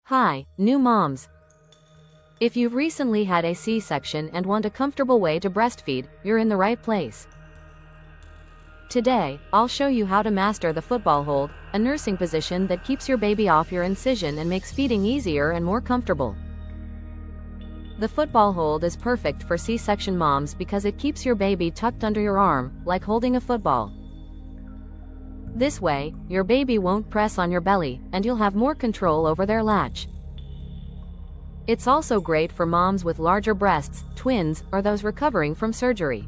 Hi, new moms. If you've recently had a C-section and want a comfortable way to breastfeed, you're in the right place. Today, I'll show you how to master the football hold, a nursing position that keeps your baby off your incision and makes feeding easier and more comfortable. The football hold is perfect for C-section moms because it keeps your baby tucked under your arm, like holding a football. This way, your baby won't press on your belly, and you'll have more control over their latch. It's also great for moms with larger breasts, twins, or those recovering from surgery.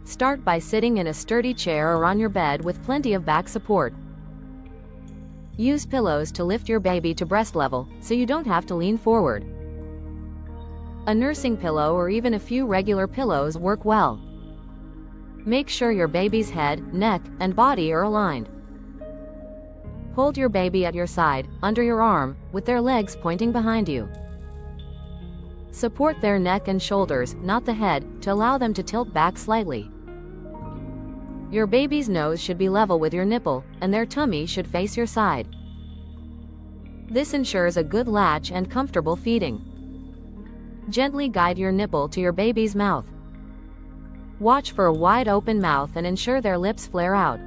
Start by sitting in a sturdy chair or on your bed with plenty of back support. Use pillows to lift your baby to breast level, so you don't have to lean forward. A nursing pillow or even a few regular pillows work well. Make sure your baby's head, neck, and body are aligned. Hold your baby at your side, under your arm, with their legs pointing behind you. Support their neck and shoulders, not the head, to allow them to tilt back slightly. Your baby's nose should be level with your nipple, and their tummy should face your side. This ensures a good latch and comfortable feeding. Gently guide your nipple to your baby's mouth. Watch for a wide open mouth and ensure their lips flare out.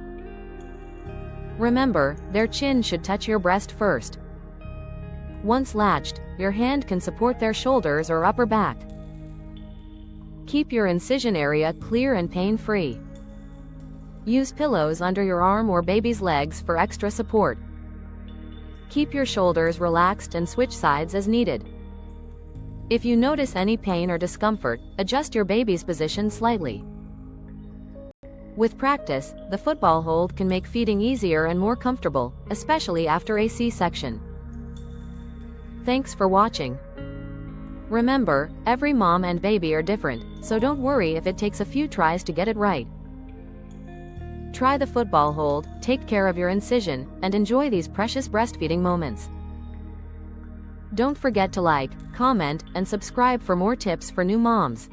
Remember, their chin should touch your breast first. Once latched, your hand can support their shoulders or upper back. Keep your incision area clear and pain-free. Use pillows under your arm or baby's legs for extra support. Keep your shoulders relaxed and switch sides as needed. If you notice any pain or discomfort, adjust your baby's position slightly. With practice, the football hold can make feeding easier and more comfortable, especially after a C-section. Thanks for watching. Remember, every mom and baby are different, so don't worry if it takes a few tries to get it right. Try the football hold, take care of your incision, and enjoy these precious breastfeeding moments. Don't forget to like, comment, and subscribe for more tips for new moms.